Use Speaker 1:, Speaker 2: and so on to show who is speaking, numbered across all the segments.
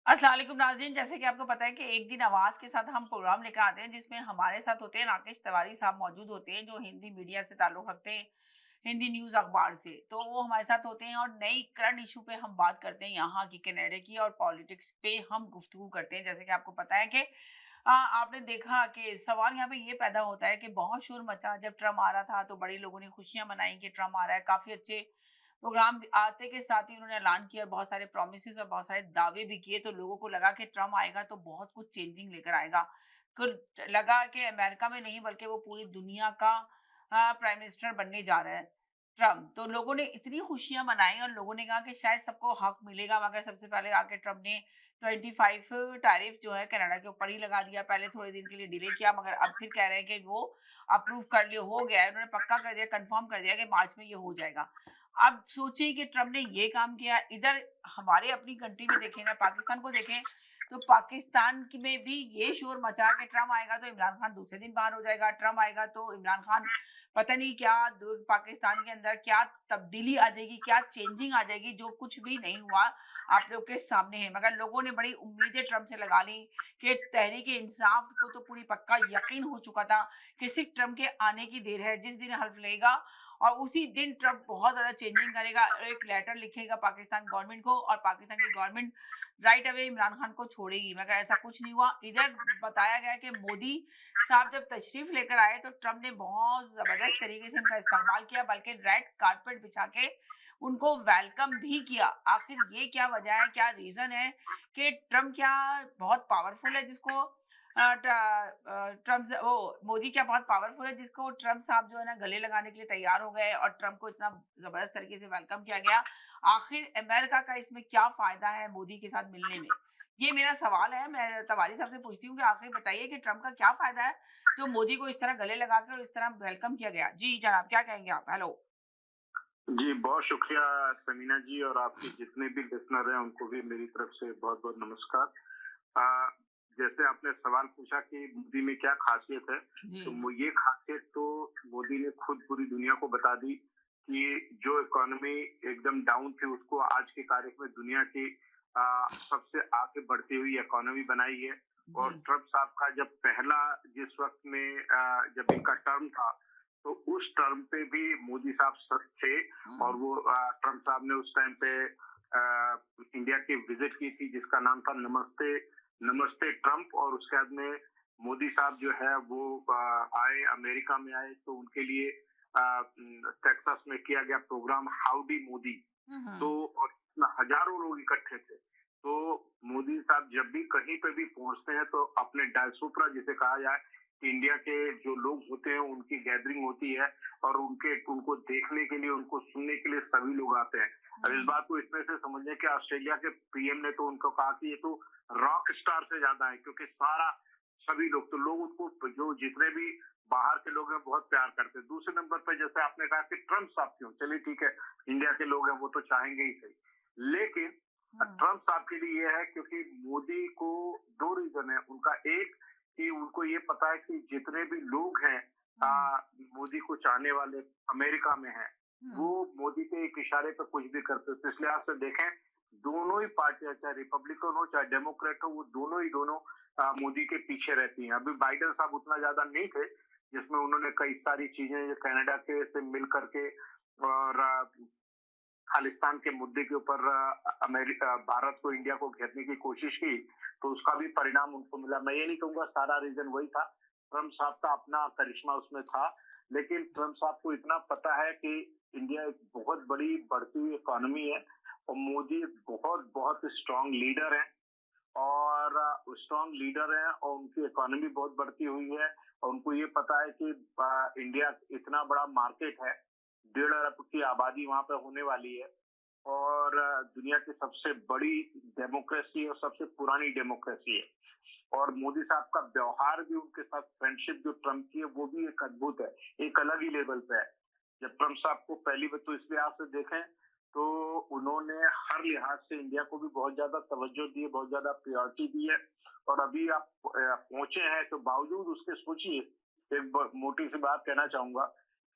Speaker 1: अस्सलाम वालेकुम नाज़रीन, जैसे कि आपको पता है कि एक दिन आवाज़ के साथ हम प्रोग्राम लेकर आते हैं जिसमें हमारे साथ होते हैं राकेश तिवारी साहब मौजूद होते हैं जो हिंदी मीडिया से ताल्लुक़ रखते हैं, हिंदी न्यूज़ अखबार से। तो वो हमारे साथ होते हैं और नई करंट इश्यू पे हम बात करते हैं यहाँ की कनाडा की और पॉलिटिक्स पे हम गुफ्तगू करते हैं। जैसे कि आपको पता है कि आपने देखा कि सवाल यहाँ पे ये पैदा होता है कि बहुत शोर मचा जब ट्रम्प आ रहा था तो बड़े लोगों ने खुशियाँ मनाई कि ट्रम्प आ रहा है, काफ़ी अच्छे प्रोग्राम आते के साथ ही उन्होंने ऐलान किया और बहुत सारे प्रॉमिसेस और बहुत सारे दावे भी किए तो लोगों को लगा कि ट्रम्प आएगा तो बहुत कुछ चेंजिंग लेकर आएगा। तो लगा कि अमेरिका में नहीं बल्कि वो पूरी दुनिया का प्राइम मिनिस्टर बनने जा रहा है ट्रम्प। तो लोगों ने इतनी खुशियाँ मनाई और लोगों ने कहा कि शायद सबको हक मिलेगा मगर सबसे पहले आके ट्रम्प ने 25 टैरिफ जो है कनाडा के ऊपर ही लगा दिया। पहले थोड़े दिन के लिए डिले किया मगर अब फिर कह रहे हैं कि वो अप्रूव कर लिया हो गया है। उन्होंने पक्का कर दिया, कन्फर्म कर दिया कि मार्च में ये हो जाएगा। अब सोचिए कि ट्रम्प ने ये काम किया, इधर हमारे अपनी कंट्री में देखें ना पाकिस्तान को देखें, तो पाकिस्तान की में भी ये शोर मचा कि ट्रम्प आएगा तो इमरान खान दूसरे दिन बाहर हो जाएगा, ट्रम्प आएगा तो इमरान खान पता नहीं क्या पाकिस्तान के अंदर क्या तब्दीली आ जाएगी, क्या चेंजिंग आ जाएगी, जो कुछ भी नहीं हुआ आप लोग के सामने है। मगर लोगों ने बड़ी उम्मीदें ट्रम्प से लगा ली कि तहरीक इंसाफ को तो पूरी पक्का यकीन हो चुका था कि सिर्फ ट्रम्प के आने की देर है, जिस दिन हल्फ लेगा और उसी दिन ट्रम्प बहुत ज़्यादा चेंजिंग करेगा और एक लेटर लिखेगा पाकिस्तान गवर्नमेंट को और पाकिस्तान की government right away Imran Khan को छोड़ेगी। मगर ऐसा कुछ नहीं हुआ। इधर बताया गया कि मोदी साहब जब तशरीफ लेकर आए तो ट्रम्प ने बहुत ज़बरदस्त तरीके से उनका इस्तेमाल किया बल्कि रेड कारपेट बिछा के उनको वेलकम भी किया। आखिर ये क्या वजह है, क्या रीज़न है कि ट्रम्प क्या बहुत पावरफुल है जिसको ट्रम्प वो मोदी क्या बहुत पावरफुल है जिसको ट्रम्प साहब जो है ना गले लगाने के लिए तैयार हो गए और ट्रम्प को इतना जबरदस्त तरीके से वेलकम किया गया। आखिर अमेरिका का इसमें क्या फायदा है मोदी के साथ मिलने में? ये मेरा सवाल है। मैं तिवारी साहब से पूछती हूँ कि आखिर बताइए कि ट्रम्प का क्या फायदा है जो मोदी को इस तरह गले लगाकर और इस तरह वेलकम किया गया? जी जनाब, क्या कहेंगे आप? हेलो।
Speaker 2: जी, बहुत शुक्रिया समीना जी और आपके जितने भी लिसनर हैं उनको भी मेरी तरफ से बहुत-बहुत नमस्कार। अ, जैसे आपने सवाल पूछा कि मोदी में क्या ख़ासियत है, तो
Speaker 1: जी,
Speaker 2: ये ख़ासियत तो मोदी ने खुद पूरी दुनिया को बता दी कि जो इकोनॉमी एकदम डाउन थी उसको आज की तारीख में दुनिया की सबसे आगे बढ़ती हुई इकोनॉमी बनाई है। और
Speaker 1: जी।
Speaker 2: ट्रम्प साहब का जब पहला जिस वक़्त में जब इनका टर्म था, तो उस टर्म पे भी मोदी साहब थे और
Speaker 1: हुँ,
Speaker 2: वो ट्रम्प साहब ने उस टाइम पे इंडिया की विजिट की थी जिसका नाम था नमस्ते नमस्ते ट्रम्प। और उसके बाद में मोदी साहब जो है वो आए अमेरिका में आए तो उनके लिए टेक्सास में किया गया प्रोग्राम हाउडी मोदी।
Speaker 1: हुँ,
Speaker 2: तो
Speaker 1: हुँ,
Speaker 2: और हजारों लोग इकट्ठे थे। तो मोदी साहब जब भी कहीं पे भी पहुंचते हैं तो अपने डायस्पोरा जिसे कहा जाए कि इंडिया के जो लोग होते हैं उनकी गैदरिंग होती है और उनके उनको देखने के लिए उनको सुनने के लिए सभी लोग आते हैं। अब इस
Speaker 1: हुँ,
Speaker 2: बात को इसमें से समझिए कि ऑस्ट्रेलिया के पीएम ने तो उनको कहा कि ये तो रॉक स्टार से ज्यादा है क्योंकि सारा सभी लोग तो लोग उनको जो जितने भी बाहर के लोग हैं बहुत प्यार करते हैं। दूसरे नंबर पर जैसे आपने कहा कि ट्रम्प साहब क्यों, चलिए ठीक है, इंडिया के लोग हैं वो तो चाहेंगे ही सही। लेकिन
Speaker 1: हुँ,
Speaker 2: ट्रम्प साहब के लिए ये है क्योंकि मोदी को दो रीजन है उनका। एक कि उनको ये पता है कि जितने भी लोग हैं
Speaker 1: हुँ,
Speaker 2: मोदी को चाहने वाले अमेरिका में हैं, वो
Speaker 1: हुँ,
Speaker 2: मोदी के एक इशारे पर कुछ भी करते हैं। तो इसलिए आप से देखें दोनों ही पार्टियां चाहे रिपब्लिकन हो चाहे डेमोक्रेट हो वो दोनों मोदी के पीछे रहती हैं। अभी बाइडेन साहब उतना ज्यादा नहीं थे जिसमें उन्होंने कई सारी चीजें कनाडा के से मिल करके और खालिस्तान के मुद्दे के ऊपर अमेरिका भारत को इंडिया को घेरने की कोशिश की तो उसका भी परिणाम उनको मिला। मैं ये नहीं कहूंगा सारा रीजन वही था, ट्रम्प साहब का अपना करिश्मा उसमें था। लेकिन ट्रम्प साहब को इतना पता है कि इंडिया एक बहुत बड़ी बढ़ती हुई इकोनॉमी है और मोदी एक बहुत बहुत स्ट्रांग लीडर है और स्ट्रांग लीडर हैं और उनकी इकोनॉमी बहुत बढ़ती हुई है और उनको ये पता है कि इंडिया इतना बड़ा मार्केट है, 1.5 अरब की आबादी वहां पे होने वाली है और दुनिया की सबसे बड़ी डेमोक्रेसी और सबसे पुरानी डेमोक्रेसी है। और मोदी साहब का व्यवहार भी उनके साथ फ्रेंडशिप जो ट्रम्प की है वो भी एक अद्भुत है, एक अलग ही लेवल पे है। जब ट्रम्प साहब को पहली बार तो इस लिहाज से देखें तो उन्होंने हर लिहाज से इंडिया को भी बहुत ज्यादा तवज्जो दी है, बहुत ज्यादा प्रायोरिटी दी है। और अभी आप पहुंचे हैं तो बावजूद उसके सोचिए, एक मोटी सी बात कहना चाहूंगा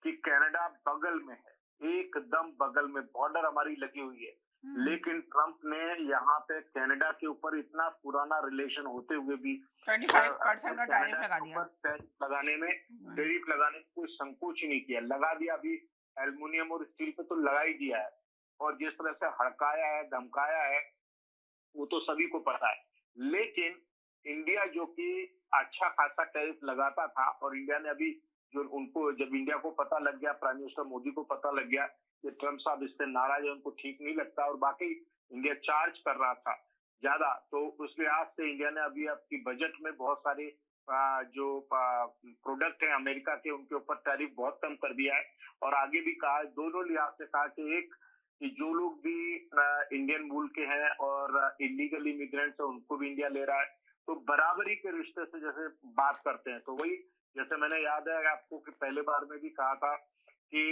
Speaker 2: कि कनाडा बगल में है, एकदम बगल में बॉर्डर हमारी लगी हुई है। लेकिन ट्रम्प ने यहाँ पे कनाडा के ऊपर इतना पुराना रिलेशन होते हुए भी
Speaker 1: 25% का टैरिफ
Speaker 2: कनाडा
Speaker 1: लगा
Speaker 2: के
Speaker 1: दिया।
Speaker 2: ऊपर टैरिफ लगाने में कोई संकोच ही नहीं किया, लगा दिया। अभी एल्युमिनियम और स्टील पे तो लगा ही दिया है, और जिस तरह से हड़काया है, धमकाया है, वो तो सभी को पता है। लेकिन इंडिया जो कि अच्छा खासा टैरिफ लगाता था, और इंडिया ने अभी जो उनको, जब इंडिया को पता लग गया, प्राइम मिनिस्टर मोदी को पता लग गया कि ट्रम्प साहब इससे नाराज है, उनको ठीक नहीं लगता, और बाकी इंडिया चार्ज कर रहा था ज्यादा, तो उस लिहाज से इंडिया ने अभी आपकी बजट में बहुत सारे जो प्रोडक्ट है अमेरिका के, उनके ऊपर टैरिफ बहुत कम कर दिया है। और आगे भी कहा, दोनों लिहाज से कहा कि एक कि जो लोग भी इंडियन मूल के हैं और इलीगल इमिग्रेंट्स है, उनको भी इंडिया ले रहा है, तो बराबरी के रिश्ते से जैसे बात करते हैं। तो वही, जैसे मैंने याद है आपको कि पहले बार में भी कहा था कि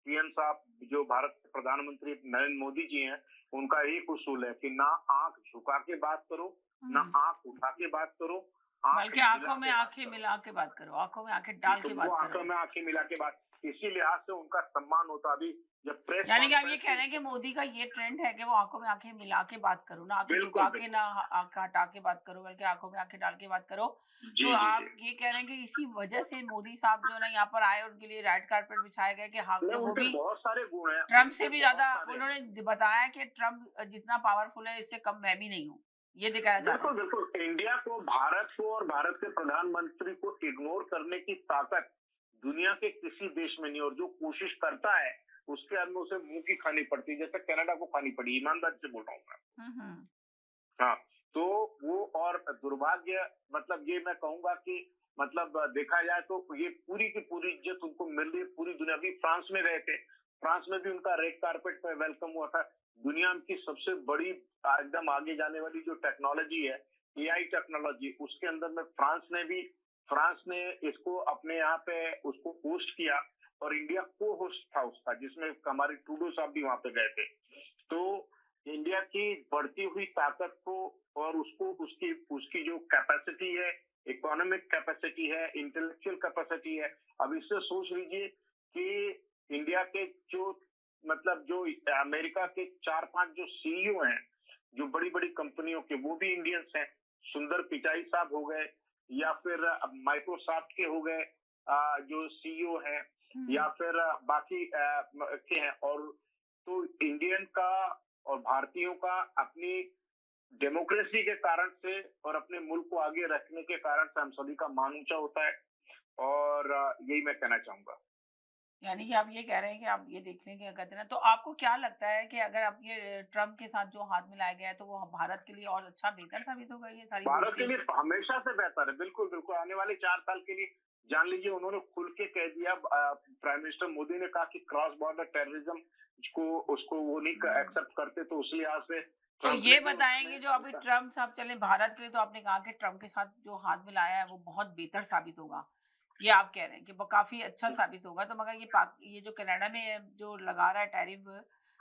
Speaker 2: पीएम साहब, जो भारत के प्रधानमंत्री नरेंद्र मोदी जी हैं, उनका एक उसूल है कि ना आंख झुका के बात करो, ना आंख उठा के बात करो,
Speaker 1: बल्कि आंखों में आंखें मिला के बात करो, आंखों में आंखें डाल के बात करो।
Speaker 2: आंखों में आंखें मिला के बात, इसी लिहाज से उनका सम्मान होता। अभी जब प्रेस,
Speaker 1: यानी कि आप ये कह रहे हैं कि मोदी का ये ट्रेंड है कि वो आंखों में आंखें मिला के बात करो, ना आंखें झुका के, ना आंखें हटा के बात करो, बल्कि आंखों में आंखें डाल के बात करो। तो आप ये कह रहे हैं कि इसी वजह से मोदी साहब जो ना यहाँ पर आए, उनके लिए रेड कार्पेट बिछाया गया कि हाँ, वो भी
Speaker 2: बहुत सारे गुण हैं,
Speaker 1: ट्रम्प से भी ज्यादा। उन्होंने बताया कि ट्रम्प जितना पावरफुल है, इससे कम मैं भी नहीं हूँ, ये दिखाया जा रहा है।
Speaker 2: बिल्कुल इंडिया को, भारत को और भारत के प्रधानमंत्री को इग्नोर करने की ताकत दुनिया के किसी देश में नहीं, और जो कोशिश करता है उसके अंदर उसे मुंह की खानी पड़ती है, जैसे कनाडा को खानी पड़ी, ईमानदारी से बोल रहा हूँ मैं। हाँ, तो वो, और दुर्भाग्य, मतलब ये मैं कहूंगा कि मतलब देखा जाए तो ये पूरी की पूरी इज्जत उनको मिल रही है पूरी दुनिया। भी फ्रांस में गए थे, फ्रांस में भी उनका रेड कार्पेट पे वेलकम हुआ था। दुनिया की सबसे बड़ी एकदम आगे जाने वाली जो टेक्नोलॉजी है, एआई टेक्नोलॉजी, उसके अंदर में फ्रांस ने इसको अपने यहाँ पे उसको होस्ट किया, और इंडिया को होस्ट था उसका, जिसमें हमारे ट्रूडो साहब भी वहां पे गए थे। तो इंडिया की बढ़ती हुई ताकत को, और उसको उसकी जो कैपेसिटी है, इकोनॉमिक कैपेसिटी है, इंटेलेक्चुअल कैपेसिटी है, अब इससे सोच लीजिए कि इंडिया के जो, मतलब जो अमेरिका के 4-5 जो सीईओ हैं, जो बड़ी बड़ी कंपनियों के, वो भी इंडियंस हैं। सुंदर पिचाई साहब हो गए, या फिर माइक्रोसॉफ्ट के हो गए जो सीईओ हैं, या फिर बाकी के हैं। और तो इंडियन का और भारतीयों का अपनी डेमोक्रेसी के कारण से और अपने मुल्क को आगे रखने के कारण से हम सभी का मान ऊंचा होता है, और यही मैं कहना चाहूंगा।
Speaker 1: यानी कि आप ये कह रहे हैं कि आप ये देख लें कि कहते हैं ना, तो आपको क्या लगता है कि अगर आप ये ट्रम्प के साथ जो हाथ मिलाया गया है, तो वो भारत के लिए और अच्छा बेहतर साबित होगा? ये सारी
Speaker 2: भारत के लिए हमेशा से बेहतर है, बिल्कुल बिल्कुल। आने वाले 4 साल के लिए जान लीजिए, उन्होंने खुल के कह दिया, प्राइम मिनिस्टर मोदी ने कहा कि क्रॉस बॉर्डर टेररिज्म को, उसको वो नहीं एक्सेप्ट करते, तो उस लिहाज से।
Speaker 1: तो ये बताएंगे जो अभी ट्रम्प साहब चले भारत के लिए, तो आपने कहा कि ट्रम्प के साथ जो हाथ मिलाया है वो बहुत बेहतर साबित होगा, ये आप कह रहे हैं कि वो काफी अच्छा साबित होगा। तो मगर ये जो कनाडा में जो लगा रहा है टैरिफ,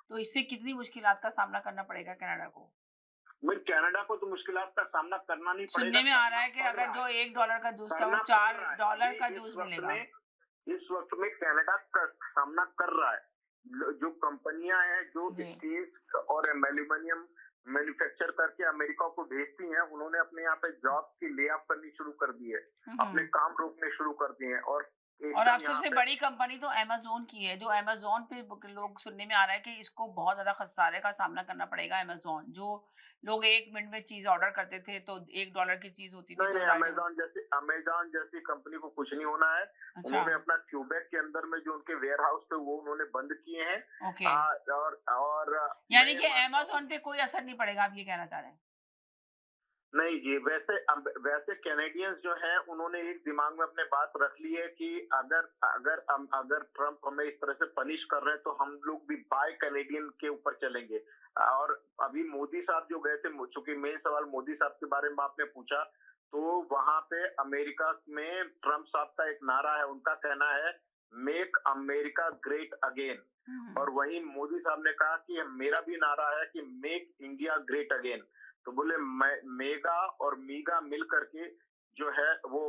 Speaker 1: तो इससे कितनी मुश्किलात का सामना करना पड़ेगा कनाडा को?
Speaker 2: कनाडा को तो मुश्किलात का सामना करना नहीं पड़ेगा।
Speaker 1: सुनने में आ रहा है कि अगर जो $1 का जूस था, वो $4 का जूस मिलेगा।
Speaker 2: इस वक्त में कनाडा का सामना कर रहा है। जो कंपनियां हैं जो स्टील और एल्यूमिनियम मैन्युफैक्चर करके अमेरिका को भेजती हैं, उन्होंने अपने यहाँ पे जॉब की ले ऑफ करनी शुरू कर दी है, अपने काम रोकने शुरू कर दिए हैं। और
Speaker 1: अब सबसे बड़ी कंपनी तो अमेज़न की है, जो अमेज़न पे लोग सुनने में आ रहा है कि इसको बहुत ज़्यादा खसारे का सामना करना पड़ेगा। अमेज़न, जो लोग 1 मिनट में चीज़ ऑर्डर करते थे, तो $1 की चीज़ होती थी, तो
Speaker 2: अमेज़न जैसी कंपनी को कुछ नहीं होना है।
Speaker 1: अच्छा।
Speaker 2: उन्होंने अपना क्यूबेक के अंदर में जो उनके वेयर हाउस थे, वो उन्होंने बंद किए हैं।
Speaker 1: ओके।
Speaker 2: और
Speaker 1: यानी कि अमेज़न पे कोई असर नहीं पड़ेगा, आप ये कहना चाह रहे हैं?
Speaker 2: नहीं जी, वैसे कैनेडियंस जो हैं, उन्होंने एक दिमाग में अपने बात रख ली है कि अगर ट्रम्प हमें इस तरह से पनिश कर रहे हैं, तो हम लोग भी बाय कैनेडियन के ऊपर चलेंगे। और अभी मोदी साहब जो गए थे, चूंकि मेन सवाल मोदी साहब के बारे में आपने पूछा, तो वहां पे अमेरिका में ट्रम्प साहब का एक नारा है, उनका कहना है मेक अमेरिका ग्रेट अगेन। और वहीं मोदी साहब ने कहा कि मेरा भी नारा है कि मेक इंडिया ग्रेट अगेन। तो बोले मेगा और मीगा मिल करके जो है वो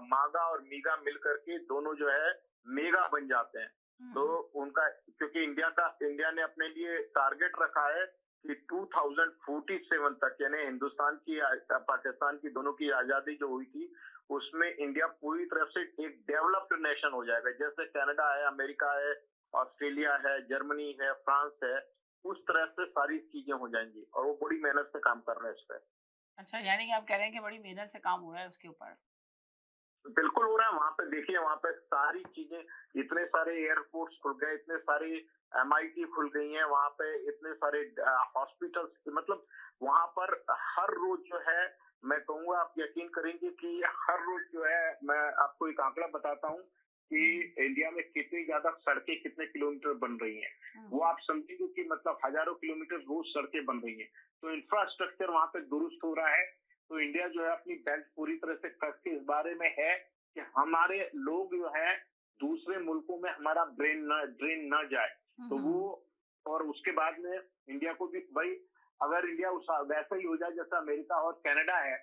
Speaker 2: मागा और मीगा मिल करके दोनों जो है मेगा बन जाते हैं। तो उनका, क्योंकि इंडिया ने अपने लिए टारगेट रखा है कि 2047 तक, यानी हिंदुस्तान की पाकिस्तान की दोनों की आजादी जो हुई थी, उसमें इंडिया पूरी तरह से एक डेवलप्ड नेशन हो जाएगा। जैसे कनाडा है, अमेरिका है, ऑस्ट्रेलिया है, जर्मनी है, फ्रांस है, उस तरह से सारी चीजें हो जाएंगी और वो बड़ी मेहनत से काम कर रहे हैं इस पे।
Speaker 1: अच्छा, यानी कि आप कह रहे हैं कि बड़ी मेहनत से काम हो रहा है उसके ऊपर।
Speaker 2: बिल्कुल हो रहा है। वहाँ पे देखिए, वहाँ पे सारी चीजें, इतने सारे एयरपोर्ट्स खुल गए, इतने सारे एमआईटी खुल गई हैं, वहाँ पे इतने सारे हॉस्पिटल्स, मतलब वहाँ पर हर रोज जो है, मैं कहूँगा आप यकीन करेंगे कि हर रोज जो है, मैं आपको एक आंकड़ा बताता हूँ कि इंडिया में कितनी ज्यादा सड़कें कितने किलोमीटर बन रही हैं। वो आप समझेंगे कि मतलब हजारों किलोमीटर रोज सड़कें बन रही हैं। तो इंफ्रास्ट्रक्चर वहाँ पे दुरुस्त हो रहा है। तो इंडिया जो है अपनी बेल्ट पूरी तरह से कस के इस बारे में है कि हमारे लोग जो है दूसरे मुल्कों में हमारा ड्रेन न जाए। तो वो, और उसके बाद में इंडिया को भी भाई, अगर इंडिया वैसा ही हो जाए जैसा अमेरिका और कनाडा है,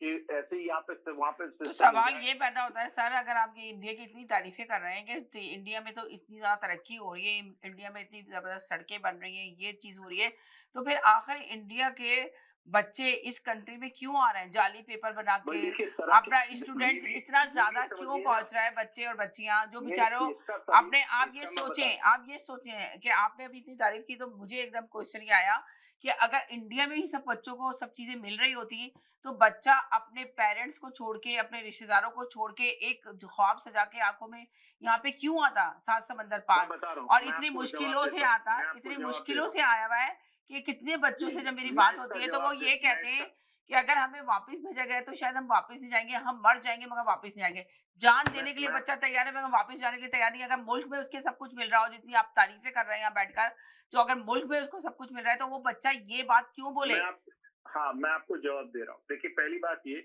Speaker 2: कि ऐसे ही यहाँ पे वहां पे
Speaker 1: तो
Speaker 2: सिस्टम हो
Speaker 1: सवाल
Speaker 2: जाए।
Speaker 1: ये पैदा होता है सर, अगर आप ये इंडिया की इतनी तारीफें कर रहे हैं कि इंडिया में तो इतनी ज्यादा तरक्की हो रही है, इंडिया में इतनी जबरदस्त सड़कें बन रही हैं, ये चीज हो रही है, तो फिर आखिर इंडिया के बच्चे इस कंट्री में क्यों आ रहे हैं जाली पेपर बना
Speaker 2: भाई
Speaker 1: के?
Speaker 2: देखिए, तरक्की,
Speaker 1: अपना स्टूडेंट्स इतना
Speaker 2: ये भी
Speaker 1: ज्यादा क्यों
Speaker 2: समझिए ना,
Speaker 1: पहुंच रहा है, बच्चे और बच्चियां जो
Speaker 2: ये
Speaker 1: बेचारों,
Speaker 2: इसका सभी,
Speaker 1: आपने
Speaker 2: इसका मैं बता,
Speaker 1: आप ये सोचें कि आपने अभी इतनी तारीफ की तो मुझे एकदम क्वेश्चन ये आया कि अगर इंडिया में ही सब बच्चों को सब चीजें मिल रही होती तो बच्चा अपने पेरेंट्स को छोड़ के, अपने रिश्तेदारों को छोड़ के एक ख्वाब सजा के आंखों में यहाँ पे क्यों आता सात समंदर
Speaker 2: मैं
Speaker 1: पार,
Speaker 2: बता रहा हूँ,
Speaker 1: और
Speaker 2: मैं
Speaker 1: इतनी
Speaker 2: आपको जवाब
Speaker 1: मुश्किलों से
Speaker 2: देता हूँ,
Speaker 1: आता,
Speaker 2: मैं आपको
Speaker 1: इतनी
Speaker 2: जवाब दे
Speaker 1: मुश्किलों
Speaker 2: रहा
Speaker 1: से
Speaker 2: हूँ।
Speaker 1: आया हुआ है कि कितने बच्चों से जब मेरी
Speaker 2: मैं
Speaker 1: बात
Speaker 2: इसका
Speaker 1: होती है तो वो
Speaker 2: जवाब दे,
Speaker 1: ये
Speaker 2: मैं
Speaker 1: कहते
Speaker 2: इसका,
Speaker 1: हैं कि अगर हमें वापस भेजा गया तो शायद हम वापस नहीं जाएंगे, हम मर जाएंगे मगर वापस नहीं जाएंगे। जान देने के लिए
Speaker 2: मैं
Speaker 1: बच्चा तैयार है मगर वापस जाने के लिए तैयार नहीं है। अगर मुल्क में उसके सब कुछ मिल रहा हो, जितनी आप तारीफें कर रहे हैं यहाँ बैठकर, तो अगर मुल्क में उसको सब कुछ मिल रहा है तो वो बच्चा ये बात क्यों बोले?
Speaker 2: मैं आप हाँ, मैं आपको जवाब दे रहा हूँ। देखिए, पहली बात ये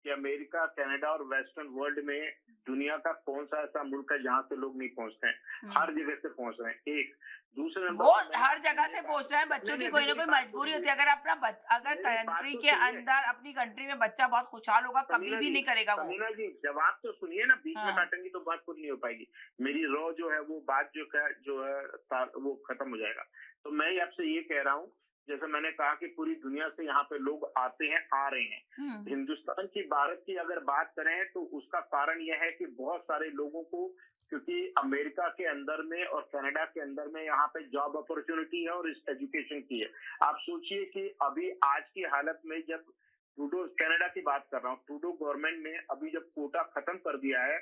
Speaker 2: कि अमेरिका, कनाडा और वेस्टर्न वर्ल्ड में दुनिया का कौन सा ऐसा मुल्क है जहाँ से लोग नहीं पहुंचते हैं? हर जगह से पहुंच रहे हैं। एक, दूसरे नंबर
Speaker 1: वो
Speaker 2: पर मैंने
Speaker 1: हर
Speaker 2: आपको
Speaker 1: जगह
Speaker 2: ये
Speaker 1: से
Speaker 2: बात,
Speaker 1: पहुंच रहे हैं, बच्चों
Speaker 2: नहीं
Speaker 1: की
Speaker 2: नहीं,
Speaker 1: कोई
Speaker 2: अभी
Speaker 1: ना
Speaker 2: मेरी
Speaker 1: कोई
Speaker 2: बात
Speaker 1: मजबूरी होती
Speaker 2: सुनिए,
Speaker 1: है। अगर अगर
Speaker 2: मेरी बात
Speaker 1: कंट्री
Speaker 2: तो
Speaker 1: के
Speaker 2: सुनिए।
Speaker 1: अंदर, अपनी कंट्री में बच्चा बहुत खुशहाल होगा, कभी
Speaker 2: समीना
Speaker 1: भी
Speaker 2: जी,
Speaker 1: नहीं करेगा वो।
Speaker 2: समीना जी, जवाब तो सुनिए ना, बीच में
Speaker 1: हाँ।
Speaker 2: काटेंगी तो बात पूरी नहीं हो पाएगी। मेरी रो जो है वो बात जो है वो खत्म हो जाएगा। तो मैं आपसे ये कह रहा हूँ, जैसे मैंने कहा कि पूरी दुनिया से यहाँ पे लोग आते हैं, आ रहे हैं। हिंदुस्तान की, भारत की अगर बात करें तो उसका कारण यह है कि बहुत सारे लोगों को, क्योंकि अमेरिका के अंदर में और कनाडा के अंदर में यहाँ पे जॉब अपॉर्चुनिटी है और इस एजुकेशन की है। आप सोचिए कि अभी आज की हालत में, जब ट्रूडो, कनाडा की बात कर रहा हूँ, ट्रूडो गवर्नमेंट ने अभी जब कोटा खत्म कर दिया है,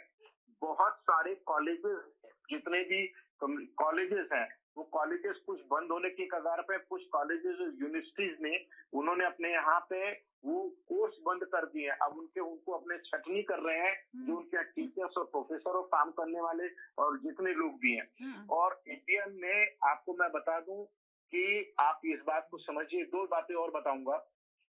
Speaker 2: बहुत सारे कॉलेजेस, जितने भी कॉलेजेस हैं, वो कॉलेजेस कुछ बंद होने की कगार पे, कुछ कॉलेजेस यूनिवर्सिटीज ने, उन्होंने अपने यहाँ पे वो कोर्स बंद कर दिए हैं। अब उनको अपने छटनी कर रहे हैं, जो उनके टीचर्स और प्रोफेसर और काम करने वाले और जितने लोग भी हैं। और इंडियन में आपको मैं बता दूं कि आप इस बात को समझिए, दो बातें और बताऊंगा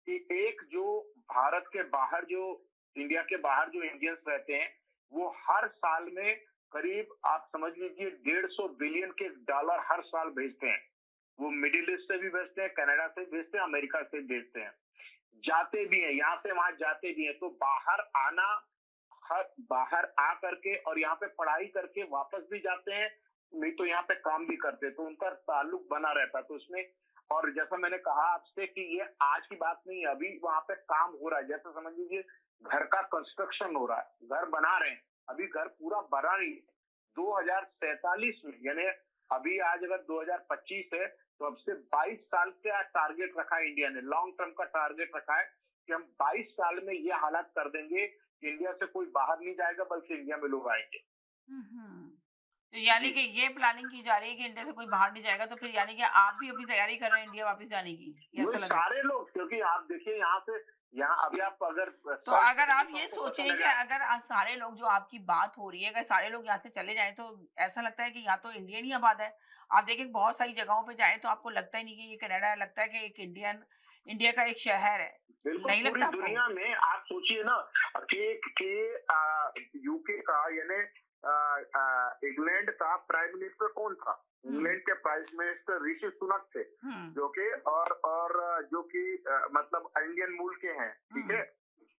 Speaker 2: कि एक, जो भारत के बाहर, जो इंडिया के बाहर जो इंडियंस रहते हैं, वो हर साल में करीब, आप समझ लीजिए, 150 बिलियन के डॉलर हर साल भेजते हैं। वो मिडिल ईस्ट से भी भेजते हैं, कनाडा से भेजते हैं, अमेरिका से भेजते हैं, जाते भी हैं, यहाँ से वहां जाते भी हैं। तो बाहर आना, हर बाहर आ करके और यहाँ पे पढ़ाई करके वापस भी जाते हैं, नहीं तो यहाँ पे काम भी करते हैं, तो उनका ताल्लुक बना रहता है। तो उसमें, और जैसा मैंने कहा आपसे कि ये आज की बात नहीं है, अभी वहां पे काम हो रहा है। जैसे समझ लीजिए, घर का कंस्ट्रक्शन हो रहा है, घर बना रहे हैं, अभी घर पूरा बना नहीं है। 2047 में, यानी अभी आज अगर 2025 है, तो अब से 22 साल का टारगेट रखा है इंडिया ने, लॉन्ग टर्म का टारगेट रखा है कि हम 22 साल में ये हालात कर देंगे कि इंडिया से कोई बाहर नहीं जाएगा, बल्कि इंडिया में लोग आएंगे।
Speaker 1: तो यानी कि ये प्लानिंग की जा रही है कि इंडिया से कोई बाहर नहीं जाएगा, तो फिर यानी कि आप भी अपनी तैयारी कर रहे हैं इंडिया वापस जाने की, ये
Speaker 2: वो
Speaker 1: ऐसा लग रहा है।
Speaker 2: सारे लोग, क्योंकि आप देखिए यहाँ से, यहाँ अभी आप अगर
Speaker 1: तो
Speaker 2: सर्च
Speaker 1: अगर
Speaker 2: करेंगे
Speaker 1: आप
Speaker 2: तो
Speaker 1: ये
Speaker 2: आपको पता
Speaker 1: सोचें कि
Speaker 2: लगा।
Speaker 1: अगर सारे लोग, जो आपकी बात हो रही है, अगर सारे लोग यहाँ से चले जाएं तो ऐसा लगता है कि यहाँ तो इंडियन ही आबाद है। आप देखें बहुत सारी जगहों पे जाएं तो आपको लगता ही नहीं कि ये कनाडा है, लगता है कि एक इंडिया का एक शहर है।
Speaker 2: बिल्कुल,
Speaker 1: नहीं
Speaker 2: पूरी
Speaker 1: लगता आपको?
Speaker 2: दुनिया में आप सोचिए ना कि यूके का, यानी इंग्लैंड का प्राइम मिनिस्टर कौन था? इंग्लैंड के प्राइम मिनिस्टर ऋषि सुनक थे, जो कि और जो कि मतलब इंडियन मूल के हैं, ठीक है।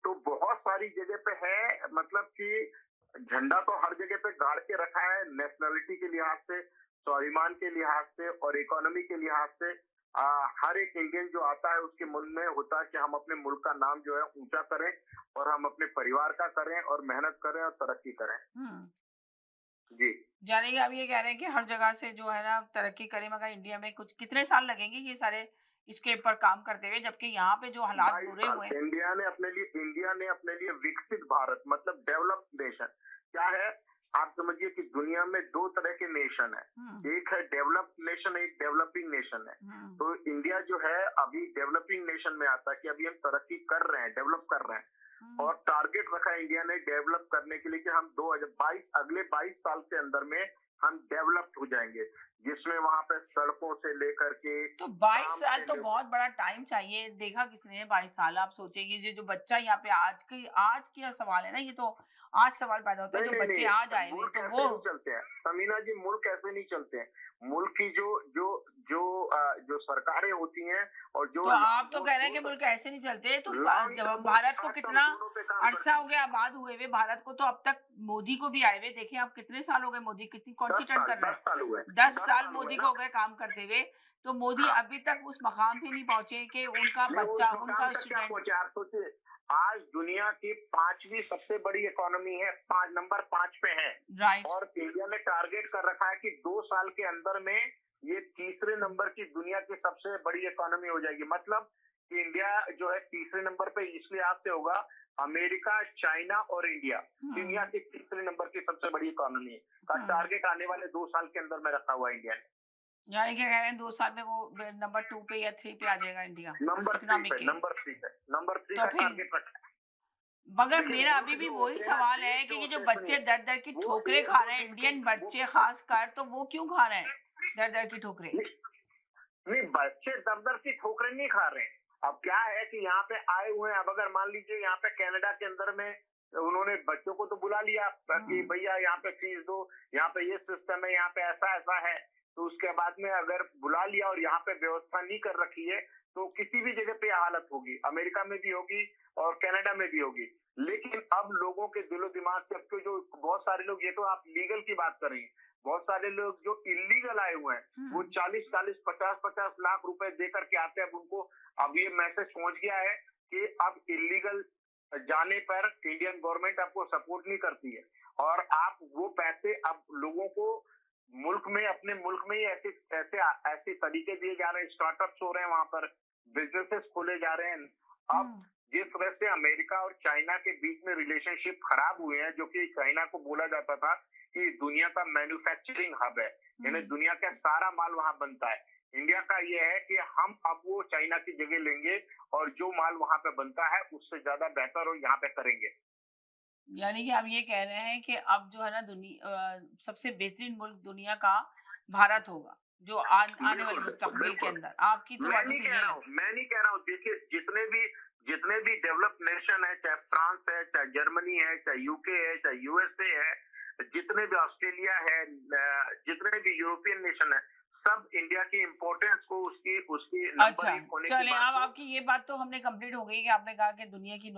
Speaker 2: तो बहुत सारी जगह पे है, मतलब कि झंडा तो हर जगह पे गाड़ के रखा है, नेशनलिटी के लिहाज से, स्वाभिमान के लिहाज से और इकोनॉमी के लिहाज से। हर एक इंडियन जो आता है उसके मन में होता है कि हम अपने मुल्क का नाम जो है ऊंचा करें और हम अपने परिवार का करें और मेहनत करें और तरक्की करें।
Speaker 1: हुँ।
Speaker 2: जी।
Speaker 1: यानी कि आप ये कह रहे हैं कि हर जगह से जो है ना तरक्की करें मगर इंडिया में कुछ कितने साल लगेंगे ये सारे इसके ऊपर काम करते हुए? जबकि यहाँ पे जो हालात
Speaker 2: 22
Speaker 1: बुरे
Speaker 2: साल
Speaker 1: हुए हैं।
Speaker 2: इंडिया ने अपने लिए विकसित भारत मतलब डेवलप्ड नेशन क्या है? आप समझिए कि दुनिया में 2 तरह के नेशन है।
Speaker 1: हुँ,
Speaker 2: एक है डेवलप्ड नेशन, एक डेवलपिंग नेशन है।
Speaker 1: हुँ,
Speaker 2: तो इंडिया जो है अभी डेवलपिंग नेशन में आता है कि अभी हम तरक्की कर रहे हैं, डेवलप कर रहे हैं।
Speaker 1: हुँ।
Speaker 2: और टारगेट रखा है इंडिया ने डेवलप करने के लिए कि हम 2022 अगले 22 साल के अंदर में हम डेवलप्ड हो जाएँगे। जिसमें वहाँ पे सड़कों से लेकर के
Speaker 1: तो 22
Speaker 2: काम
Speaker 1: साल
Speaker 2: से
Speaker 1: तो
Speaker 2: ले
Speaker 1: बहुत बड़ा टाइम चाहिए, देखा किसने है 22 साल? आप सोचिए ये जो बच्चा यहाँ पे आज की सवाल है ना ये तो आज सवाल पैदा होता है,
Speaker 2: नहीं,
Speaker 1: जो
Speaker 2: नहीं,
Speaker 1: बच्चे आज
Speaker 2: नहीं,
Speaker 1: आए हुए हैं
Speaker 2: मुल्क
Speaker 1: तो
Speaker 2: ऐसे
Speaker 1: वो
Speaker 2: नहीं चलते हैं। समीना जी, मुल्क ऐसे नहीं चलते हैं। मुल्क की जो जो जो जो सरकारें होती हैं और जो
Speaker 1: तो आप तो
Speaker 2: वो
Speaker 1: कह रहे हैं कि
Speaker 2: 2
Speaker 1: मुल्क ऐसे नहीं चलते, तो
Speaker 2: लॉन्ग
Speaker 1: जब
Speaker 2: टर्म और
Speaker 1: भारत को
Speaker 2: शॉर्ट टर्म
Speaker 1: कितना
Speaker 2: दोनों पे काम
Speaker 1: अरसा
Speaker 2: करती
Speaker 1: हो
Speaker 2: हैं।
Speaker 1: गया आबाद हुए हुए भारत को, तो अब तक मोदी को भी आए हुए देखिए आप कितने साल हो गए मोदी कितनी कौन सी टर्न कर रहे
Speaker 2: 10
Speaker 1: हैं?
Speaker 2: साल हुए हैं।
Speaker 1: 10
Speaker 2: 10
Speaker 1: साल
Speaker 2: साल हुए
Speaker 1: मोदी
Speaker 2: हैं
Speaker 1: को
Speaker 2: ना।
Speaker 1: हो गए काम करते हुए, तो मोदी
Speaker 2: हाँ।
Speaker 1: अभी तक उस मकाम पे नहीं पहुंचे कि उनका
Speaker 2: नहीं, वो उस
Speaker 1: बच्चा
Speaker 2: मुकाम
Speaker 1: उनका
Speaker 2: तक क्या
Speaker 1: स्टूडेंट।
Speaker 2: पहुंचे आप सोचिए। आज दुनिया की 5वीं सबसे बड़ी इकोनॉमी है, 5 नंबर 5 पे है।
Speaker 1: राइट।
Speaker 2: और इंडिया ने टारगेट कर रखा है कि 2 साल के अंदर में ये तीसरे नंबर की दुनिया की सबसे बड़ी इकोनॉमी हो जाएगी। मतलब कि इंडिया जो है तीसरे नंबर पे इसलिए आपसे होगा। अमेरिका, चाइना और इंडिया दुनिया
Speaker 1: हम्म।
Speaker 2: की तीसरे नंबर की सबसे बड़ी इकोनॉमी का
Speaker 1: हम्म।
Speaker 2: टारगेट आने वाले 2 साल के अंदर में रखा हुआ है इंडिया ने।
Speaker 1: यानी कि कह रहे हैं 2 साल में वो नंबर 2 पे या 3 पे आ जाएगा इंडिया
Speaker 2: नंबर 3
Speaker 1: इकोनॉमी
Speaker 2: पे
Speaker 1: के।
Speaker 2: नंबर 3 पे नंबर 3
Speaker 1: तो
Speaker 2: का
Speaker 1: फिर
Speaker 2: टारगेट रखा है।
Speaker 1: मगर
Speaker 2: देखिए
Speaker 1: मेरा अभी
Speaker 2: मुल्क
Speaker 1: भी
Speaker 2: जो
Speaker 1: वही
Speaker 2: होते हैं ना,
Speaker 1: सवाल
Speaker 2: देश
Speaker 1: है कि
Speaker 2: जो
Speaker 1: ये जो
Speaker 2: होते हैं,
Speaker 1: बच्चे
Speaker 2: सुनिए,
Speaker 1: दर दर की
Speaker 2: वो
Speaker 1: ठोकरें
Speaker 2: एक
Speaker 1: खा
Speaker 2: दो
Speaker 1: रहे हैं
Speaker 2: दिन के
Speaker 1: इंडियन
Speaker 2: वो
Speaker 1: बच्चे खास कर, तो वो क्यों खा रहे हैं दर दर की ठोकरें?
Speaker 2: नहीं, नहीं, बच्चे दर-दर की ठोकरें नहीं खा रहे हैं। अब क्या है कि यहाँ पे आए हुए हैं। अब अगर मान लीजिए यहाँ पे कनाडा के अंदर में उन्होंने बच्चों को तो बुला लिया कि
Speaker 1: हम्म।
Speaker 2: भैया यहाँ पे फीस दो, यहाँ पे ये सिस्टम है, यहाँ पे ऐसा-ऐसा है। तो उसके बाद में अगर बुला लिया और यहाँ पे व्यवस्था नहीं कर रखी है, तो किसी भी जगह पे ये हालत होगी। अमेरिका में भी होगी और कनाडा में भी होगी। लेकिन अब लोगों के दिलो-दिमाग से अब के जो बहुत सारे लोग, ये तो आप लीगल की बात कर रही हैं। बहुत सारे लोग जो इल्लीगल आए हुए हैं, वो
Speaker 1: हम्म।
Speaker 2: 40-40, 50-50 लाख रुपए दे करके आते हैं। अब उनको अब ये मैसेज पहुंच गया है कि अब इल्लीगल जाने पर इंडियन गवर्नमेंट आपको सपोर्ट नहीं करती है। और आप वो पैसे अब लोगों को मुल्क में, अपने मुल्क में ही ऐसे ऐसे ऐसे तरीके दिए जा रहे हैं, स्टार्टअप्स हो रहे हैं वहां पर, बिजनेसेस खोले जा रहे हैं। अब
Speaker 1: हम्म।
Speaker 2: जिस वजह से अमेरिका और चाइना के बीच में रिलेशनशिप खराब हुए हैं, जो कि चाइना को बोला जाता था कि दुनिया का मैन्युफैक्चरिंग हब है, यानी
Speaker 1: हम्म।
Speaker 2: दुनिया का सारा माल वहां बनता है। इंडिया का ये है कि हम अब वो चाइना की जगह लेंगे और जो माल वहां पे बनता है उससे ज्यादा बेहतर और यहाँ पे करेंगे।
Speaker 1: यानी कि आप ये कह रहे हैं कि अब जो है ना सबसे बेहतरीन मुल्क दुनिया का भारत होगा जो आने वाले
Speaker 2: बिल्कुल, बिल्कुल,
Speaker 1: मुस्तकबिल के
Speaker 2: बिल्कुल।
Speaker 1: अंदर आपकी तो
Speaker 2: मैं
Speaker 1: बातों
Speaker 2: नहीं
Speaker 1: से
Speaker 2: कह
Speaker 1: यही
Speaker 2: रहा
Speaker 1: लग।
Speaker 2: हूँ, मैं नहीं कह रहा हूँ। देखिए जितने भी डेवलप नेशन है, चाहे फ्रांस है, चाहे जर्मनी है, चाहे यूके है, चाहे यूएसए है, जितने भी ऑस्ट्रेलिया है, जितने भी यूरोपियन नेशन है, सब इंडिया की इम्पोर्टेंस को, उसकी उसकी नंबर
Speaker 1: अच्छा,
Speaker 2: 1 होने की
Speaker 1: चलें
Speaker 2: बात
Speaker 1: अब
Speaker 2: को।
Speaker 1: आपकी ये बात तो हमने कंप्लीट हो गई कि आपने कहा कि दुनिया की